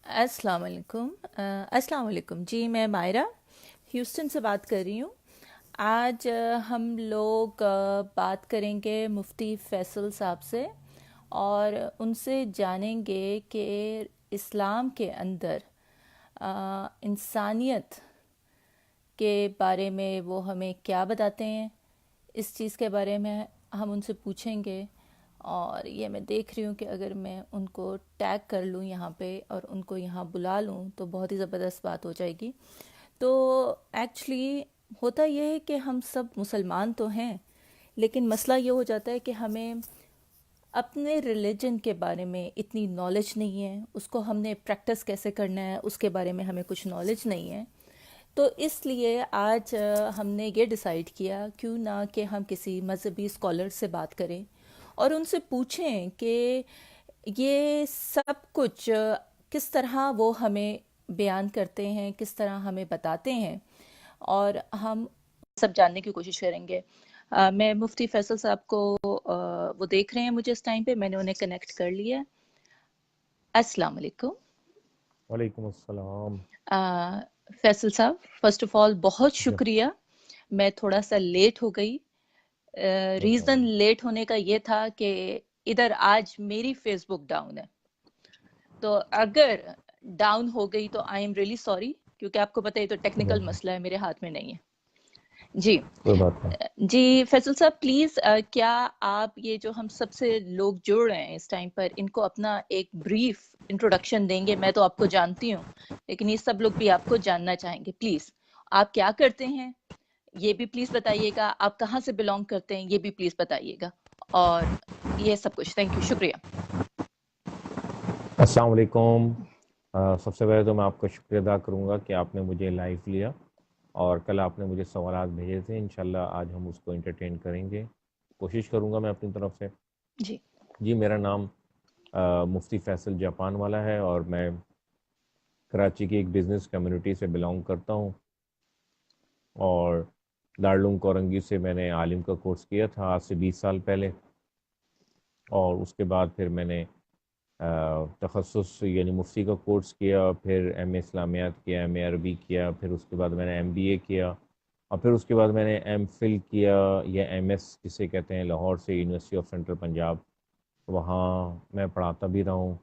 अस्सलाम वालेकुम। अस्सलाम वालेकुम जी, मैं मायरा ह्यूस्टन से बात कर रही हूँ। आज हम लोग बात करेंगे मुफ्ती फैसल साहब से और उनसे जानेंगे कि इस्लाम के अंदर इंसानियत के बारे में वो हमें क्या बताते हैं। इस चीज़ के बारे में हम उनसे पूछेंगे। और ये मैं देख रही हूँ कि अगर मैं उनको टैग कर लूँ यहाँ पे और उनको यहाँ बुला लूँ तो बहुत ही ज़बरदस्त बात हो जाएगी। तो एक्चुअली होता ये है कि हम सब मुसलमान तो हैं, लेकिन मसला ये हो जाता है कि हमें अपने रिलीजन के बारे में इतनी नॉलेज नहीं है, उसको हमने प्रैक्टिस कैसे करना है उसके बारे में हमें कुछ नॉलेज नहीं है। तो इसलिए आज हमने ये डिसाइड किया क्यों ना कि हम किसी मज़हबी स्कॉलर से बात करें और उनसे पूछें कि ये सब कुछ किस तरह वो हमें बयान करते हैं, किस तरह हमें बताते हैं, और हम सब जानने की कोशिश करेंगे। मैं मुफ्ती फैसल साहब को वो देख रहे हैं मुझे इस टाइम पे, मैंने उन्हें कनेक्ट कर लिया है। अस्सलाम वालेकुम। वालेकुम अस्सलाम। फैसल साहब, फर्स्ट ऑफ ऑल बहुत जी, शुक्रिया। मैं थोड़ा सा लेट हो गई। No reason problem. लेट होने का ये था कि इधर आज मेरी फेसबुक डाउन है। तो अगर डाउन हो गई तो आई एम रियली सॉरी, क्योंकि आपको पता है ये तो टेक्निकल मसला है, मेरे हाथ में नहीं है। जी। कोई बात नहीं। जी फैसल साहब, प्लीज़ क्या आप ये जो हम सबसे लोग जुड़ रहे हैं इस टाइम पर, इनको अपना एक ब्रीफ इंट्रोडक्शन देंगे। मैं तो आपको जानती हूँ, लेकिन ये सब लोग भी आपको जानना चाहेंगे। प्लीज़, आप क्या करते हैं ये भी प्लीज़ बताइएगा, आप कहाँ से बिलोंग करते हैं ये भी प्लीज़ बताइएगा, और ये सब कुछ। थैंक यू, शुक्रिया। अस्सलाम वालेकुम। सबसे पहले तो मैं आपका शुक्रिया अदा करूँगा कि आपने मुझे लाइव लिया और कल आपने मुझे सवालात भेजे थे। इंशाल्लाह आज हम उसको एंटरटेन करेंगे, कोशिश करूँगा मैं अपनी तरफ से। जी। जी, मेरा नाम मुफ्ती फैसल जापान वाला है और मैं कराची की एक बिज़नेस कम्युनिटी से बिलोंग करता हूँ। और दारुल कोरंगी से मैंने आलिम का कोर्स किया था आज से 20 साल पहले। और उसके बाद फिर मैंने तखस्सुस यानी मुफ्ती का कोर्स किया, फिर एम ए इस्लामियात किया, एम ए अरबी किया, फिर उसके बाद मैंने एम बी ए किया और फिर उसके बाद मैंने एम फिल किया या एम एस जिसे कहते हैं लाहौर से यूनिवर्सिटी ऑफ सेंट्रल पंजाब। वहाँ मैं पढ़ाता भी रहा हूँ।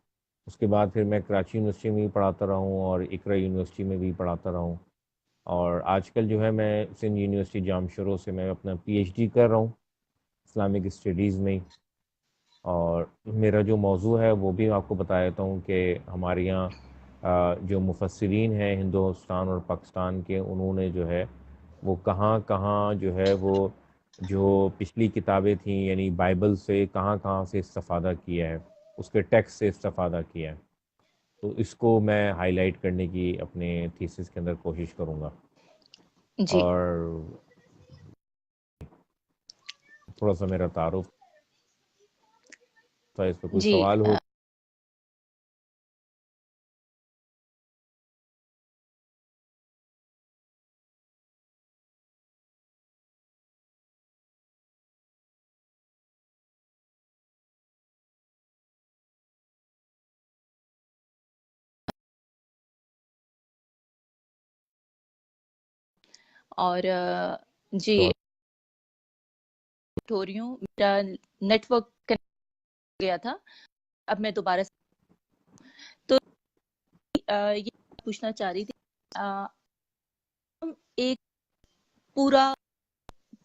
उसके बाद फिर मैं कराची यूनिवर्सिटी में भी पढ़ाता रहा हूँ और इकरा यूनिवर्सिटी में भी पढ़ाता रहा हूँ। और आजकल जो है मैं सिंध यूनिवर्सिटी जामशोरो से मैं अपना पीएचडी कर रहा हूँ इस्लामिक स्टडीज़ में। और मेरा जो मौजू है वो भी आपको बता देता हूँ कि हमारे यहाँ जो मुफस्सिरीन हैं हिंदुस्तान और पाकिस्तान के, उन्होंने जो है वो कहाँ कहाँ जो है वो जो पिछली किताबें थीं यानी बाइबल से कहाँ कहाँ से इस्तेफादा किया है, उसके टेक्स्ट से इस्तेफादा किया है। तो इसको मैं हाईलाइट करने की अपने थीसिस के अंदर कोशिश करूँगा। जी। और थोड़ा सा मेरा तारुफ था, इस पर कोई जी। सवाल हो? और जी, तो हो रही हूँ, मेरा नेटवर्क कनेक्ट हो गया था। अब मैं दोबारा से तो ये पूछना चाह रही थी। अ, हम एक पूरा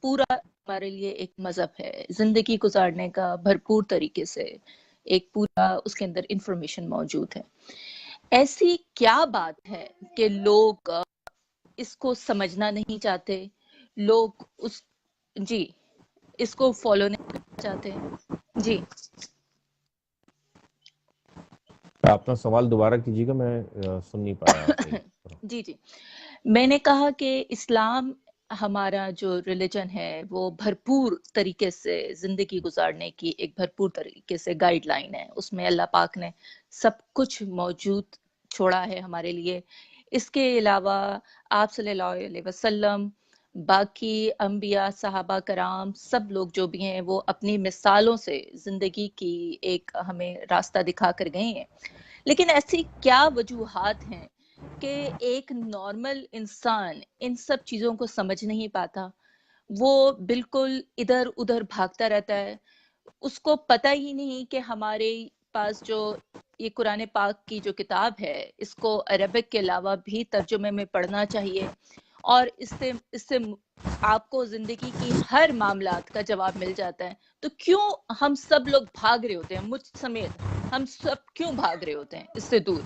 पूरा हमारे लिए एक मजहब है जिंदगी गुजारने का, भरपूर तरीके से एक पूरा उसके अंदर इंफॉर्मेशन मौजूद है। ऐसी क्या बात है कि लोग इसको समझना नहीं चाहते, लोग उस जी इसको फॉलो नहीं करना चाहते। जी। अपना सवाल दोबारा कीजिएगा, मैं सुन नहीं पाया सही। जी जी, मैंने कहा कि इस्लाम हमारा जो रिलीजन है वो भरपूर तरीके से जिंदगी गुजारने की एक भरपूर तरीके से गाइडलाइन है। उसमें अल्लाह पाक ने सब कुछ मौजूद छोड़ा है हमारे लिए। इसके अलावा आप सल्लल्लाहु अलैहि वसल्लम, बाकी अंबिया, सहाबा कराम, सब लोग जो भी हैं वो अपनी मिसालों से जिंदगी की एक हमें रास्ता दिखा कर गए हैं। لیکن ایسی کیا وجوہات ہیں کہ ایک نارمل انسان ان سب چیزوں کو سمجھ نہیں پاتا، وہ بالکل ادھر ادھر بھاگتا رہتا ہے، اس کو پتہ ہی نہیں کہ ہمارے پاس جو یہ قرآن پاک کی جو کتاب ہے اس کو عربک کے علاوہ بھی ترجمے میں پڑھنا چاہیے، اور اس سے آپ کو زندگی کی ہر معاملات کا جواب مل جاتا ہے۔ تو کیوں ہم سب لوگ بھاگ رہے ہوتے ہیں، مجھ سمیت ہم سب کیوں بھاگ رہے ہوتے ہیں اس سے دور؟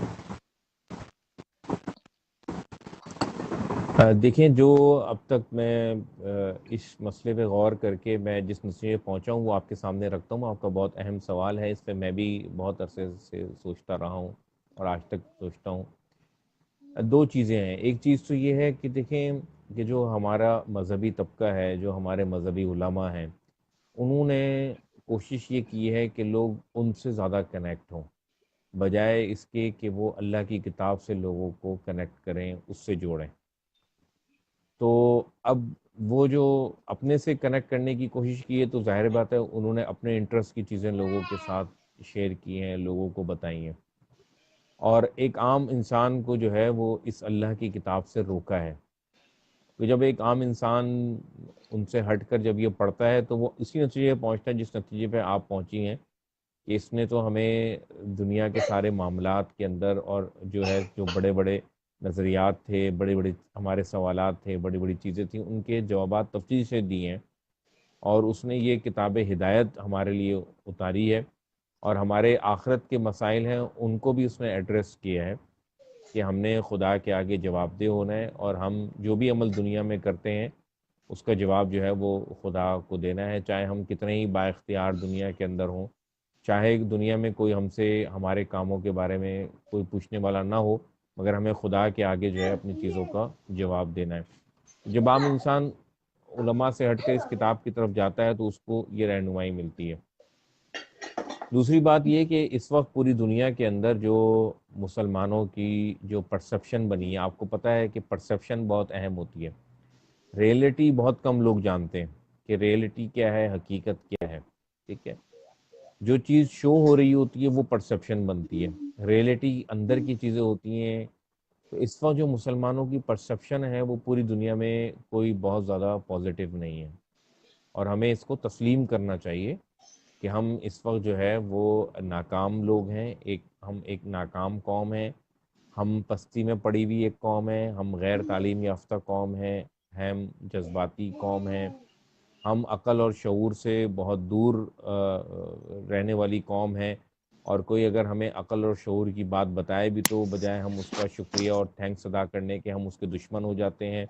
دیکھیں، جو اب تک میں اس مسئلے پہ غور کر کے میں جس نتیجے پہ پہنچا ہوں وہ آپ کے سامنے رکھتا ہوں۔ آپ کا بہت اہم سوال ہے، اس پہ میں بھی بہت عرصے سے سوچتا رہا ہوں اور آج تک سوچتا ہوں۔ دو چیزیں ہیں۔ ایک چیز تو یہ ہے کہ دیکھیں کہ جو ہمارا مذہبی طبقہ ہے، جو ہمارے مذہبی علماء ہیں، انہوں نے کوشش یہ کی ہے کہ لوگ ان سے زیادہ کنیکٹ ہوں، بجائے اس کے کہ وہ اللہ کی کتاب سے لوگوں کو کنیکٹ کریں، اس سے جوڑیں۔ تو اب وہ جو اپنے سے کنیکٹ کرنے کی کوشش کی ہے تو ظاہر بات ہے انہوں نے اپنے انٹرسٹ کی چیزیں لوگوں کے ساتھ شیئر کی ہیں، لوگوں کو بتائی ہیں، اور ایک عام انسان کو جو ہے وہ اس اللہ کی کتاب سے روکا ہے۔ تو جب ایک عام انسان ان سے ہٹ کر جب یہ پڑھتا ہے تو وہ اسی نتیجے پہ پہنچتا ہے جس نتیجے پہ آپ پہنچی ہیں، کہ اس نے تو ہمیں دنیا کے سارے معاملات کے اندر، اور جو ہے جو بڑے بڑے نظریات تھے، بڑے بڑے ہمارے سوالات تھے، بڑی بڑی چیزیں تھیں، ان کے جوابات تفصیل سے دیے ہیں، اور اس نے یہ کتاب ہدایت ہمارے لیے اتاری ہے، اور ہمارے آخرت کے مسائل ہیں ان کو بھی اس نے ایڈریس کیا ہے کہ ہم نے خدا کے آگے جواب دہ ہونا ہے، اور ہم جو بھی عمل دنیا میں کرتے ہیں اس کا جواب جو ہے وہ خدا کو دینا ہے، چاہے ہم کتنے ہی با اختیار دنیا کے اندر ہوں، چاہے دنیا میں کوئی ہم سے ہمارے کاموں کے بارے میں کوئی پوچھنے والا نہ ہو، مگر ہمیں خدا کے آگے جو ہے اپنی چیزوں کا جواب دینا ہے۔ جب عام انسان علماء سے ہٹ کر اس کتاب کی طرف جاتا ہے تو اس کو یہ رہنمائی ملتی ہے۔ دوسری بات یہ کہ اس وقت پوری دنیا کے اندر جو مسلمانوں کی جو پرسپشن بنی ہے، آپ کو پتہ ہے کہ پرسپشن بہت اہم ہوتی ہے۔ ریئلٹی بہت کم لوگ جانتے ہیں کہ ریئلٹی کیا ہے، حقیقت کیا ہے، ٹھیک ہے؟ جو چیز شو ہو رہی ہوتی ہے وہ پرسپشن بنتی ہے، ریئلٹی اندر کی چیزیں ہوتی ہیں۔ تو اس وقت جو مسلمانوں کی پرسپشن ہے وہ پوری دنیا میں کوئی بہت زیادہ پازیٹیو نہیں ہے، اور ہمیں اس کو تسلیم کرنا چاہیے کہ ہم اس وقت جو ہے وہ ناکام لوگ ہیں، ہم ایک ناکام قوم ہیں، ہم پستی میں پڑی ہوئی ایک قوم ہے، ہم غیر تعلیم یافتہ قوم ہیں، ہم جذباتی قوم ہیں، ہم عقل اور شعور سے بہت دور رہنے والی قوم ہے، اور کوئی اگر ہمیں عقل اور شعور کی بات بتائے بھی تو بجائے ہم اس کا شکریہ اور تھینکس ادا کرنے کے ہم اس کے دشمن ہو جاتے ہیں،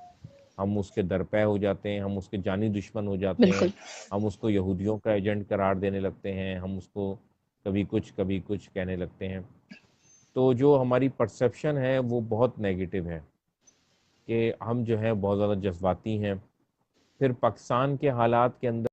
ہم اس کے درپے ہو جاتے ہیں، ہم اس کے جانی دشمن ہو جاتے ہیں، بالکل ہم اس کو یہودیوں کا ایجنٹ قرار دینے لگتے ہیں، ہم اس کو کبھی کچھ کہنے لگتے ہیں۔ تو جو ہماری پرسیپشن ہے وہ بہت نیگیٹو ہے، کہ ہم جو ہے بہت زیادہ جذباتی ہیں۔ پھر پاکستان کے حالات کے اندر